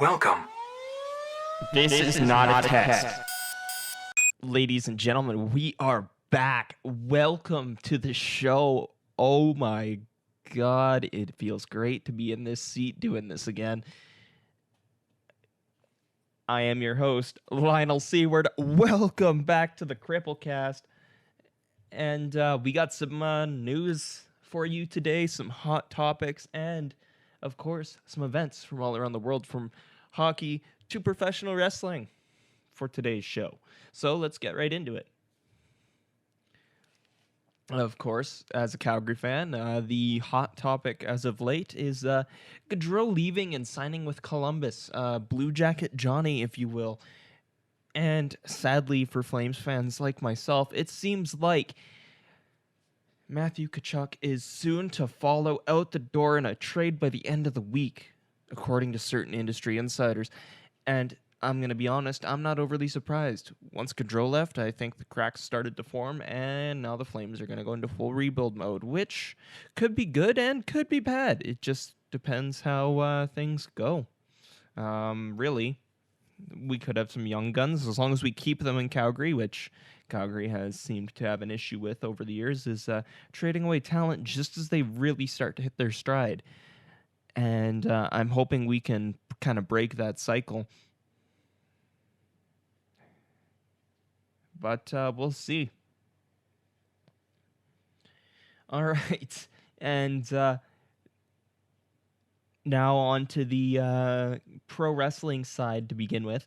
Welcome. This is not a test. Ladies and gentlemen, we are back. Welcome to the show. Oh my God, it feels great to be in this seat doing this again. I am your host, Lionel Seward. Welcome back to the Cripple Cast. And we got some news for you today, some hot topics, and of course, some events from all around the world, from hockey to professional wrestling for today's show. So let's get right into it. Of course, as a Calgary fan, the hot topic as of late is Gaudreau leaving and signing with Columbus. Blue Jacket Johnny, if you will. And sadly for Flames fans like myself, it seems like Matthew Tkachuk is soon to follow out the door in a trade by the end of the week, according to certain industry insiders. And I'm going to be honest, I'm not overly surprised. Once Gaudreau left, I think the cracks started to form, and now the Flames are going to go into full rebuild mode, which could be good and could be bad. It just depends how things go. Really, we could have some young guns as long as we keep them in Calgary, which Calgary has seemed to have an issue with over the years, is trading away talent just as they really start to hit their stride. And I'm hoping we can kind of break that cycle. But we'll see. All right. And now on to the pro wrestling side to begin with.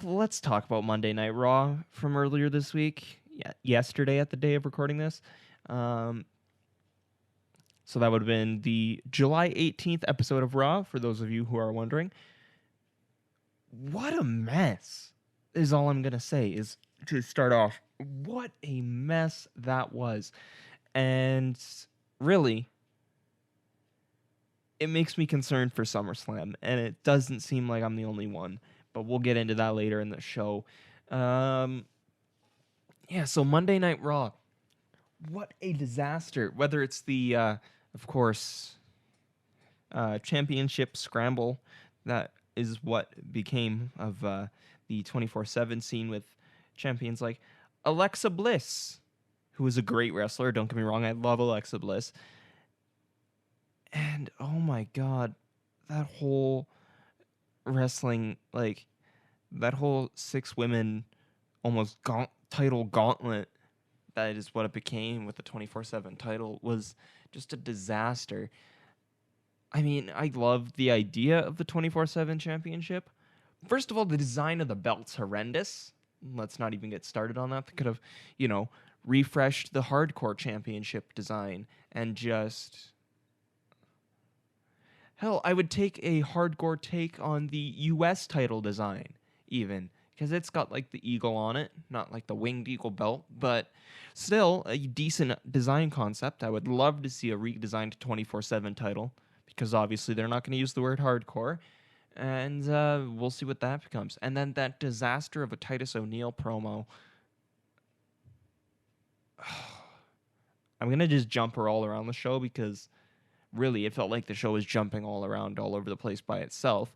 Let's talk about Monday Night Raw from earlier this week. Yesterday at the day of recording this. So that would have been the July 18th episode of Raw, for those of you who are wondering. What a mess is all I'm going to say, is to start off. What a mess that was. And really, it makes me concerned for SummerSlam, and it doesn't seem like I'm the only one, but we'll get into that later in the show. So Monday Night Raw. What a disaster. Whether it's the, of course, championship scramble, that is what became of the 24/7 scene with champions like Alexa Bliss, who is a great wrestler. Don't get me wrong, I love Alexa Bliss. And oh my God, that whole wrestling, like that whole 6 women almost title gauntlet, that is what it became with the 24/7 title, was just a disaster. I mean, I love the idea of the 24/7 championship. First of all, the design of the belt's horrendous. Let's not even get started on that. They could have, refreshed the hardcore championship design and just... Hell, I would take a hardcore take on the US title design, even, because it's got like the eagle on it, not like the winged eagle belt, but still a decent design concept. I would love to see a redesigned 24/7 title, because obviously they're not going to use the word hardcore, and we'll see what that becomes. And then that disaster of a Titus O'Neil promo. I'm going to just jump her all around the show, because really, it felt like the show was jumping all around, all over the place by itself.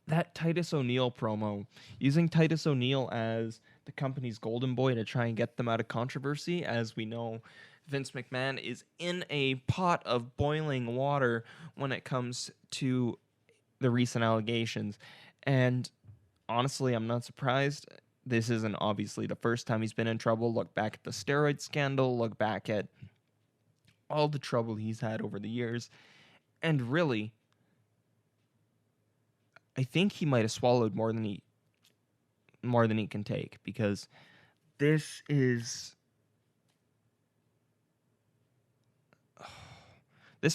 That Titus O'Neil promo, using Titus O'Neil as the company's golden boy to try and get them out of controversy. As we know, Vince McMahon is in a pot of boiling water when it comes to the recent allegations. And honestly, I'm not surprised. This isn't obviously the first time he's been in trouble. Look back at the steroid scandal, look back at all the trouble he's had over the years. And really, I think he might have swallowed more than he can take, because this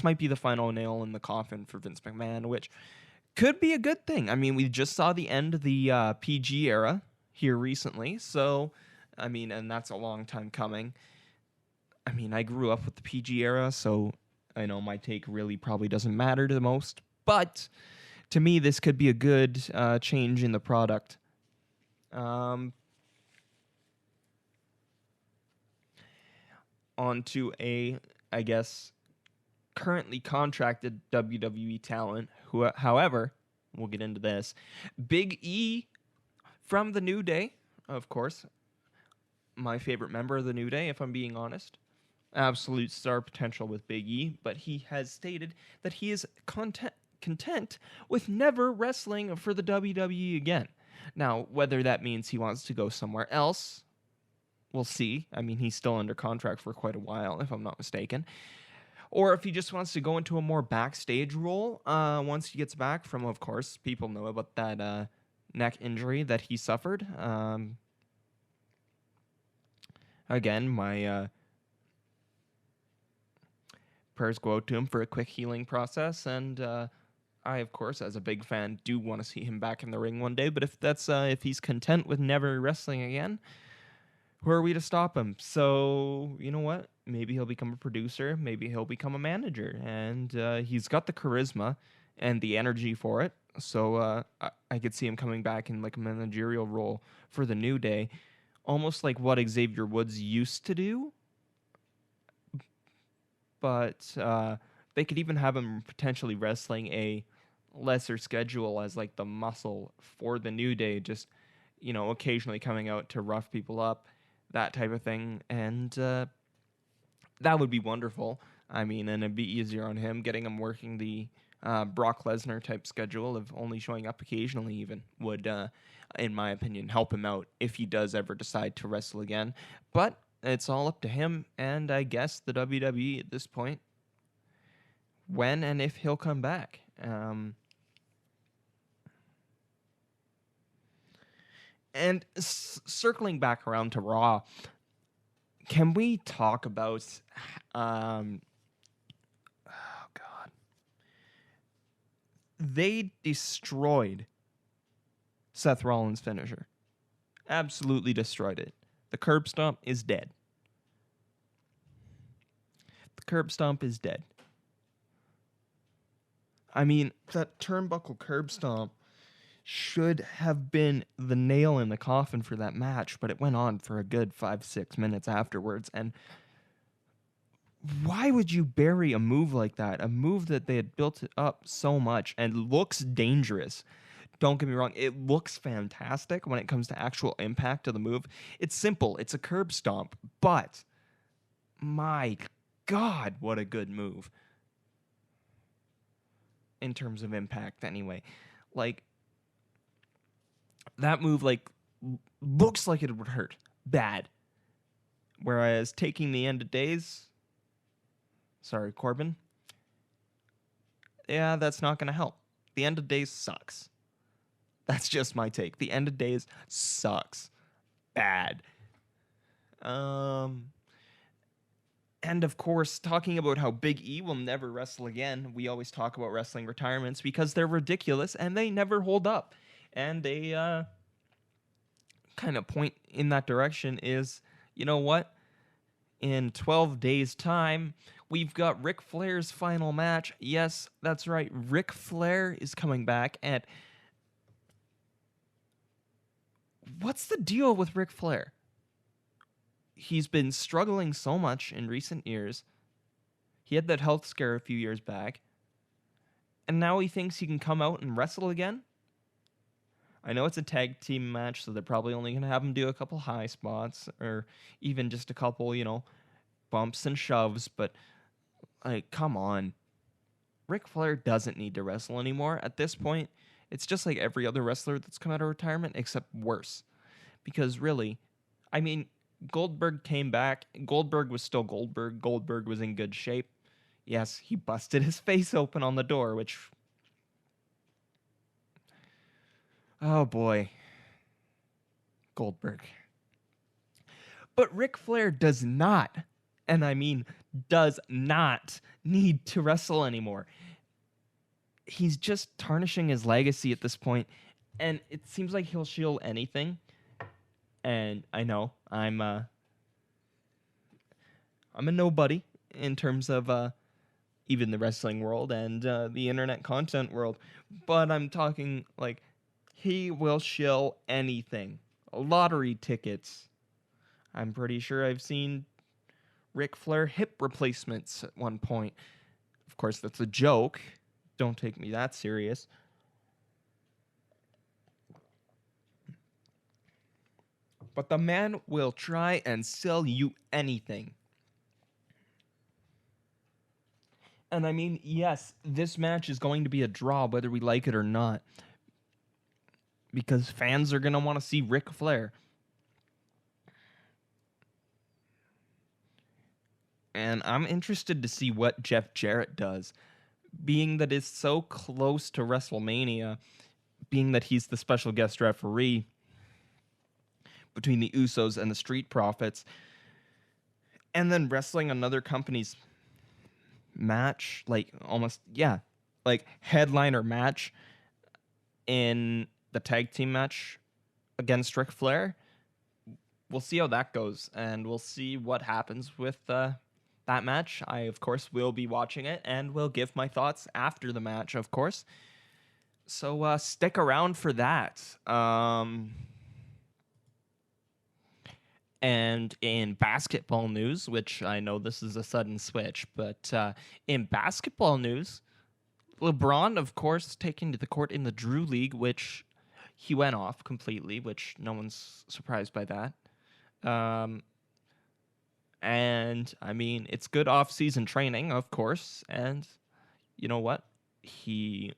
might be the final nail in the coffin for Vince McMahon, which could be a good thing. I mean, we just saw the end of the PG era here recently, so I mean, and that's a long time coming. I mean, I grew up with the PG era, so I know my take really probably doesn't matter to the most. But to me, this could be a good change in the product. On to a, I guess, currently contracted WWE talent. Who, however, we'll get into this. Big E from the New Day, of course, my favorite member of the New Day, if I'm being honest. Absolute star potential with Big E, but he has stated that he is content with never wrestling for the WWE again. Now, whether that means he wants to go somewhere else, we'll see. I mean, he's still under contract for quite a while, if I'm not mistaken. Or if he just wants to go into a more backstage role once he gets back from, of course, people know about that neck injury that he suffered. Again, my prayers go out to him for a quick healing process, and I, of course, as a big fan, do want to see him back in the ring one day. But if he's content with never wrestling again, who are we to stop him? So you know what? Maybe he'll become a producer. Maybe he'll become a manager, and he's got the charisma and the energy for it. So I could see him coming back in like a managerial role for the New Day, almost like what Xavier Woods used to do. But they could even have him potentially wrestling a lesser schedule as like the muscle for the New Day, just occasionally coming out to rough people up, that type of thing, and that would be wonderful. I mean, and it'd be easier on him. Getting him working the Brock Lesnar type schedule of only showing up occasionally even would, in my opinion, help him out if he does ever decide to wrestle again. But it's all up to him, and I guess the WWE at this point, when and if he'll come back. And circling back around to Raw, can we talk about oh god, they destroyed Seth Rollins' finisher. Absolutely destroyed it. The curb stomp is dead. The curb stomp is dead. I mean, that turnbuckle curb stomp should have been the nail in the coffin for that match, but it went on for a good 5-6 minutes afterwards. And why would you bury a move like that? A move that they had built up so much and looks dangerous. Don't get me wrong, it looks fantastic when it comes to actual impact of the move. It's simple, it's a curb stomp, but my God, what a good move. In terms of impact, anyway. Like, that move, like, looks like it would hurt bad. Whereas taking the end of days, sorry, Corbin, yeah, that's not going to help. The end of days sucks. That's just my take. The end of days sucks. Bad. And of course, talking about how Big E will never wrestle again, we always talk about wrestling retirements because they're ridiculous and they never hold up. And they kind of point in that direction is, you know what? In 12 days' time, we've got Ric Flair's final match. Yes, that's right. Ric Flair is coming back. And what's the deal with Ric Flair? He's been struggling so much in recent years. He had that health scare a few years back. And now he thinks he can come out and wrestle again? I know it's a tag team match, so they're probably only going to have him do a couple high spots or even just a couple, bumps and shoves. But, like, come on. Ric Flair doesn't need to wrestle anymore. At this point, it's just like every other wrestler that's come out of retirement, except worse. Because really, I mean, Goldberg came back. Goldberg was still Goldberg. Goldberg was in good shape. Yes, he busted his face open on the door, which... oh boy. Goldberg. But Ric Flair does not, and I mean does not, need to wrestle anymore. He's just tarnishing his legacy at this point, and it seems like he'll shield anything. And I know I'm a nobody in terms of even the wrestling world and the internet content world, but I'm talking like he will shill anything. Lottery tickets. I'm pretty sure I've seen Ric Flair hip replacements at one point Of course, that's a joke. Don't take me that serious. But the man will try and sell you anything. And I mean, yes, this match is going to be a draw whether we like it or not. Because fans are going to want to see Ric Flair. And I'm interested to see what Jeff Jarrett does. Being that it's so close to WrestleMania, being that he's the special guest referee between the Usos and the Street Profits, and then wrestling another company's match, like headliner match in the tag team match against Ric Flair. We'll see how that goes, and we'll see what happens with that match. I, of course, will be watching it, and will give my thoughts after the match, of course. So stick around for that. And in basketball news, which I know this is a sudden switch, but in basketball news, LeBron, of course, taken to the court in the Drew League, which he went off completely, which no one's surprised by that. And, I mean, it's good off-season training, of course, and you know what? He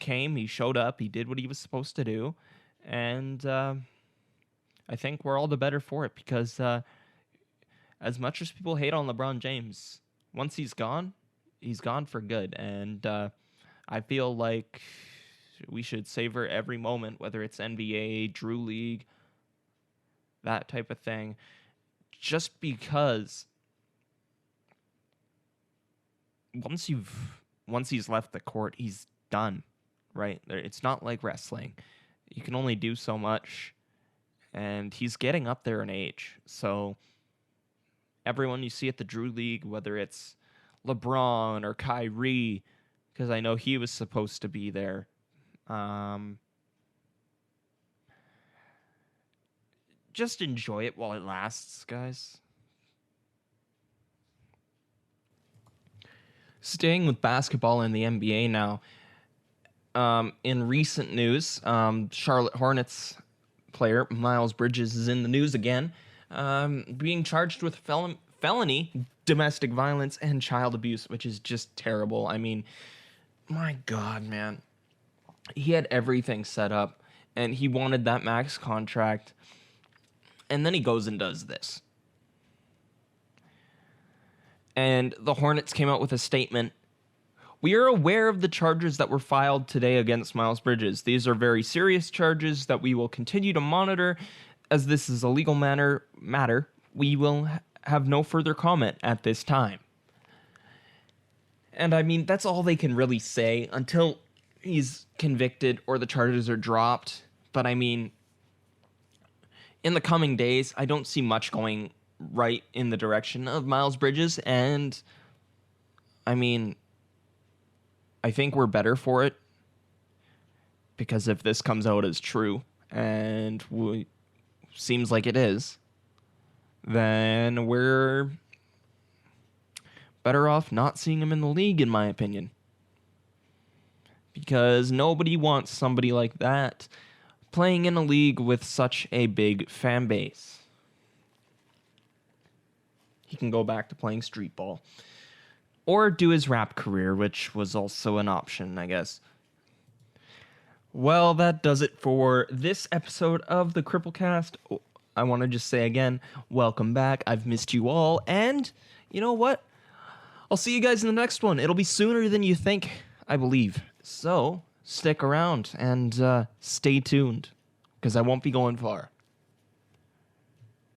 came, he showed up, he did what he was supposed to do, and I think we're all the better for it because as much as people hate on LeBron James, once he's gone for good. And I feel like we should savor every moment, whether it's NBA, Drew League, that type of thing, just because once he's left the court, he's done, right? It's not like wrestling. You can only do so much. And he's getting up there in age. So everyone you see at the Drew League, whether it's LeBron or Kyrie, because I know he was supposed to be there. Just enjoy it while it lasts, guys. Staying with basketball in the NBA now. In recent news, Charlotte Hornets player Miles Bridges is in the news again, being charged with felony domestic violence and child abuse, which is just terrible. I mean, my God, man. He had everything set up, and he wanted that max contract, and then he goes and does this. And the Hornets came out with a statement. We are aware of the charges that were filed today against Miles Bridges. These are very serious charges that we will continue to monitor. As this is a legal matter, we will have no further comment at this time. And I mean, that's all they can really say until he's convicted or the charges are dropped. But I mean, in the coming days, I don't see much going right in the direction of Miles Bridges. And I mean, I think we're better for it, because if this comes out as true, and seems like it is, then we're better off not seeing him in the league, in my opinion. Because nobody wants somebody like that playing in a league with such a big fan base. He can go back to playing street ball. Or do his rap career, which was also an option, I guess. Well, that does it for this episode of the Cripple Cast. I want to just say again, welcome back. I've missed you all. And you know what? I'll see you guys in the next one. It'll be sooner than you think, I believe. So stick around and stay tuned, because I won't be going far.